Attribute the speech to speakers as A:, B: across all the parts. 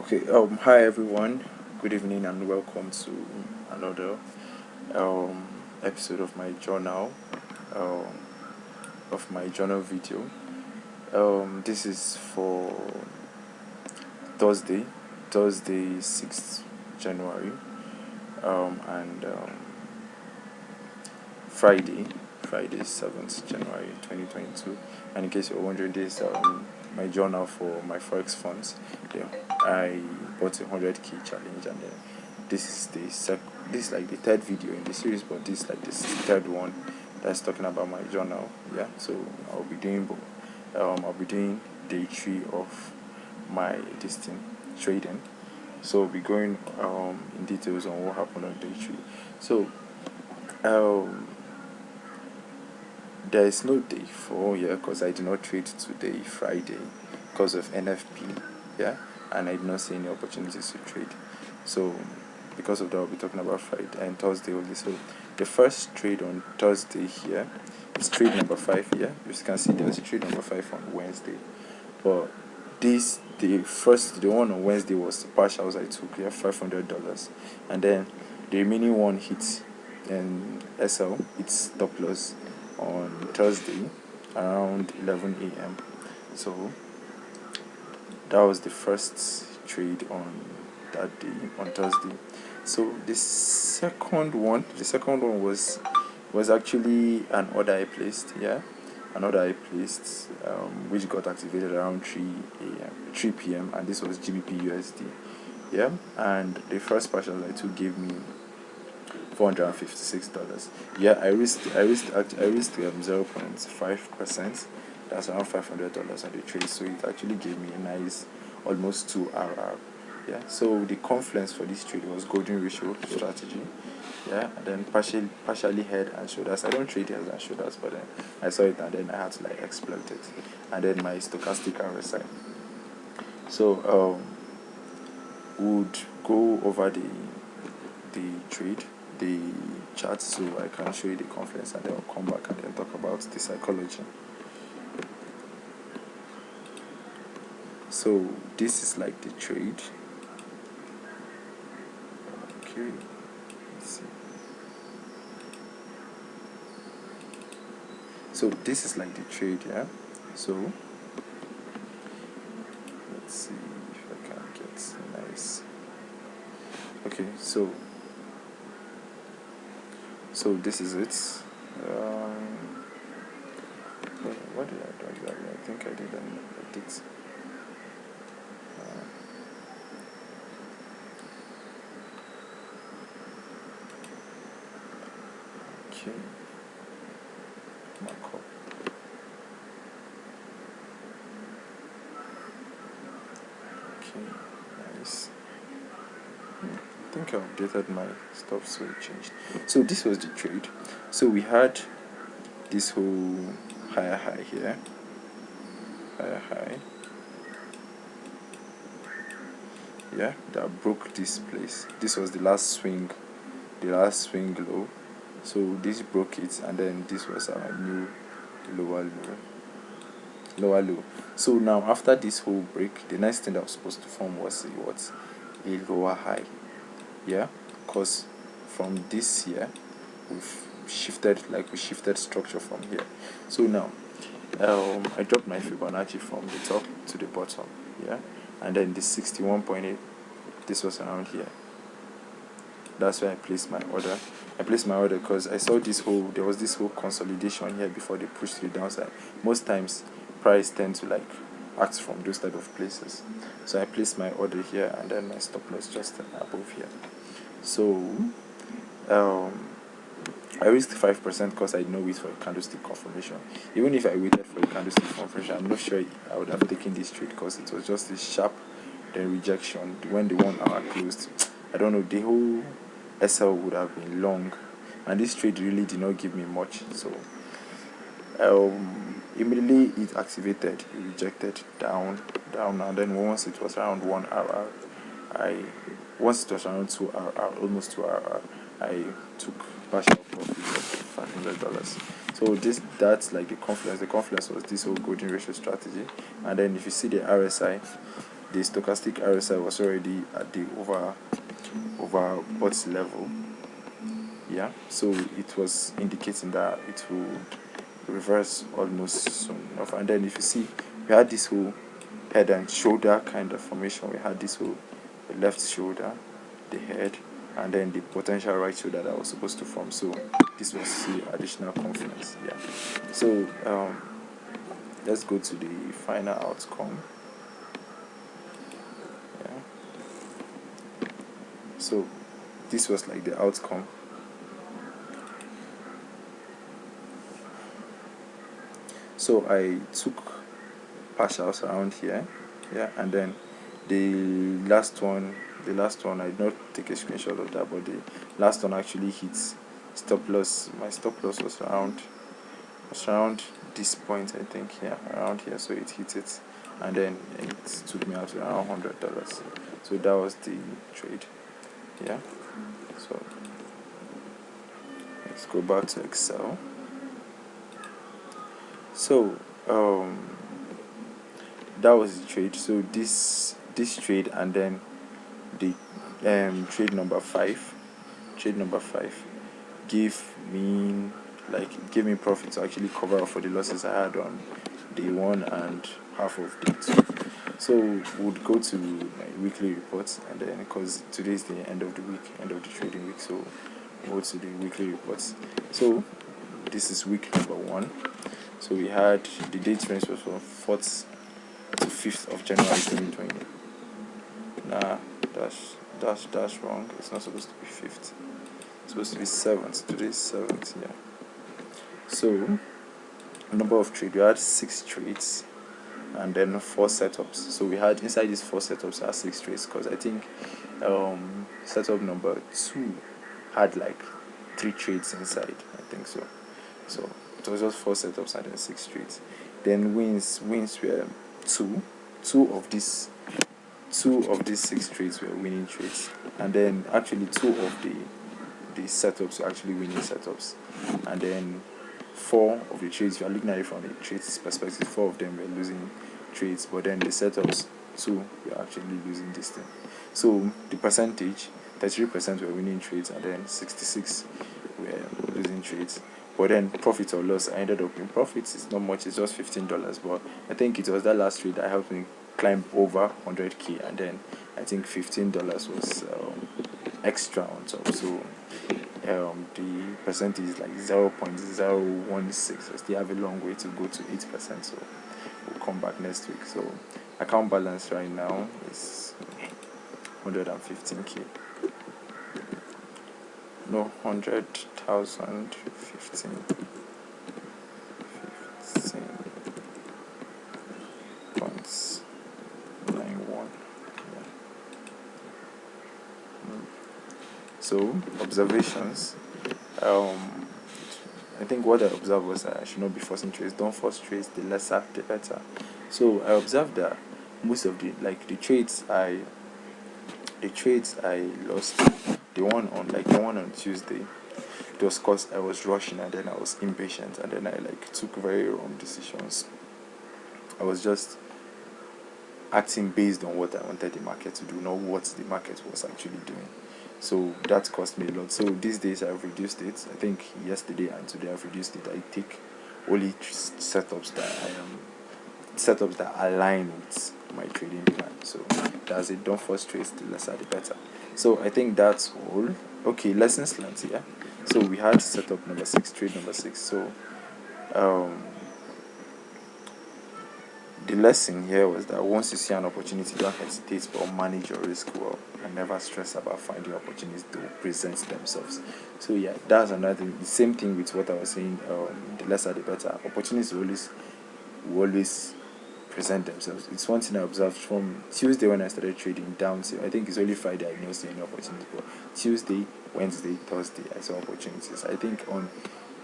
A: Okay, hi everyone, good evening and welcome to another episode of my journal, um, video. This is for Thursday, 6th January, and Friday, 7th January 2022. And in case you're wondering, this my journal for my Forex Funds. Yeah, I bought a 100k challenge, and this is this is like the third video in the series, but this is like the third one that's talking about my journal. Yeah, so I'll be doing day 3 of my trading. So we'll be going in details on what happened on day 3. So um there is no day 4 here because I did not trade today, Friday, because of NFP. Yeah, and I did not see any opportunities to trade. So because of that, I'll be talking about Friday and Thursday only. So the first trade on Thursday here is trade number 5 here. As you can see, there was a trade number 5 on Wednesday, but the one on Wednesday was the partials I took here, $500, and then the remaining one hit and SL, it's stop loss on Thursday around 11 a.m. So that was the first trade on that day, on Thursday. So the second one was actually an order I placed. Yeah, an order I placed, which got activated around 3 p.m. and this was Gbp Usd. Yeah, and the first partial I took gave me $456. Yeah, I risked 0.5%. That's around $500 on the trade. So it actually gave me a nice almost 2 RR. Yeah. So the confluence for this trade was golden ratio strategy. Yeah, and then partially head and shoulders. I don't trade heads and shoulders, but then I saw it and then I had to like exploit it. And then my stochastic RSI. So would go over the trade, the chart, so I can show you the confluence, and then I'll come back and then talk about the psychology. So this is like the trade. Okay, let's see. So this is like the trade, yeah. So let's see if I can get nice. Okay, so this is it. What did I do exactly? I think I did an edit. Okay, markup. Okay, nice. I think I updated my stuff, so it changed. So this was the trade. So we had this whole higher high here, higher high, yeah, that broke this place. This was the last swing low. So this broke it, and then this was our new lower low. So now after this whole break, the next thing that was supposed to form was a lower high. Yeah, because from this here we shifted structure from here. So now I dropped my Fibonacci from the top to the bottom. Yeah, and then the 61.8, this was around here. That's where I placed my order. Because I saw there was this whole consolidation here before they pushed to the downside. Most times price tend to like act from those type of places. So I placed my order here, and then my stop loss just above here. So I risked 5% because I did not wait for a candlestick confirmation. Even if I waited for a candlestick confirmation, I'm not sure I would have taken this trade, because it was just a sharp then rejection when the 1 hour closed. I don't know, the whole SL would have been long, and this trade really did not give me much. So immediately it activated, it rejected down, and then once it was around 1 hour, once it was around 2 hour, almost 2 hour, I took partial profit of $500. So that's like the confluence. The confluence was this whole golden ratio strategy. And then if you see the RSI, the stochastic RSI was already at the overbought level. Yeah, so it was indicating that it will reverse almost soon enough. And then if you see, we had this whole head and shoulder kind of formation. We had this whole left shoulder, the head, and then the potential right shoulder that was supposed to form. So this was the additional confidence. Yeah, so let's go to the final outcome. Yeah, so this was like the outcome. So I took partials around here, yeah, and then the last one I did not take a screenshot of that, but the last one actually hits stop loss. My stop loss was around this point, I think, yeah, around here. So it hit it, and then it took me out to around $100. So that was the trade. Yeah, so let's go back to Excel. So that was the trade. So this trade, and then the trade number 5 gave me profit to actually cover up for the losses I had on day 1 and half of day 2. So we'll go to my weekly reports, and then because today is the end of the week, end of the trading week, so we'll go to the weekly reports. So this is week number 1. So we had the date range was from 4th to 5th of January 2020. Nah, that's wrong. It's not supposed to be 5th. It's supposed to be 7th. Today is 7th, yeah. So number of trades, we had 6 trades and then 4 setups. So we had inside these 4 setups, I had 6 trades, because I think setup number 2 had like 3 trades inside, I think so. So it was just 4 setups and then 6 trades. Then wins were 2 of these 6 trades were winning trades, and then actually 2 of the setups were actually winning setups, and then 4 of the trades, if you are looking at it from the trades perspective, 4 of them were losing trades, but then the setups 2 were actually losing this thing. So the percentage, 33% were winning trades, and then 66 were losing trades. But then profit or loss, I ended up in profits. It's not much, it's just $15, but I think it was that last trade that helped me climb over 100k, and then I think $15 was extra on top. So the percentage is like 0.016. I still have a long way to go to 8%, so we'll come back next week. So account balance right now is 115k. No, 100,000, 15.91. Yeah. So observations. I think what I observed was that I should not be forcing trades. Don't force trades. The lesser, the better. So I observed that most of the trades I lost, the one on Tuesday, it was because I was rushing, and then I was impatient, and then I took very wrong decisions. I was just acting based on what I wanted the market to do, not what the market was actually doing. So that cost me a lot. So these days I've reduced it. I think yesterday and today I've reduced it. I take only setups that align with my trading plan. So that's it. Don't force trades. The lesser the better. So I think that's all. Okay, lessons learned here. So we had setup number 6, trade number 6. So the lesson here was that once you see an opportunity, don't hesitate, but manage your risk well, and never stress about finding opportunities to present themselves. So yeah, that's another thing. The same thing with what I was saying. The lesser the better. Opportunities will always present themselves. It's one thing I observed from Tuesday when I started trading down to, I think it's only Friday I did not see any opportunities, but Tuesday, Wednesday, Thursday I saw opportunities. I think on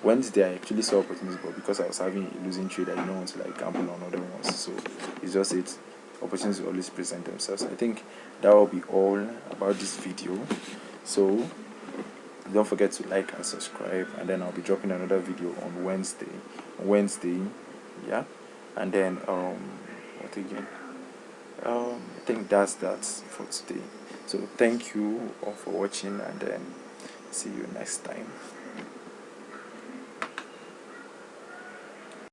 A: Wednesday I actually saw opportunities, but because I was having a losing trade, I didn't want to gamble on other ones. So it's just it. Opportunities will always present themselves. I think that will be all about this video. So don't forget to like and subscribe, and then I'll be dropping another video on Wednesday, yeah. And then what again? I think that's that for today. So thank you all for watching, and then see you next time.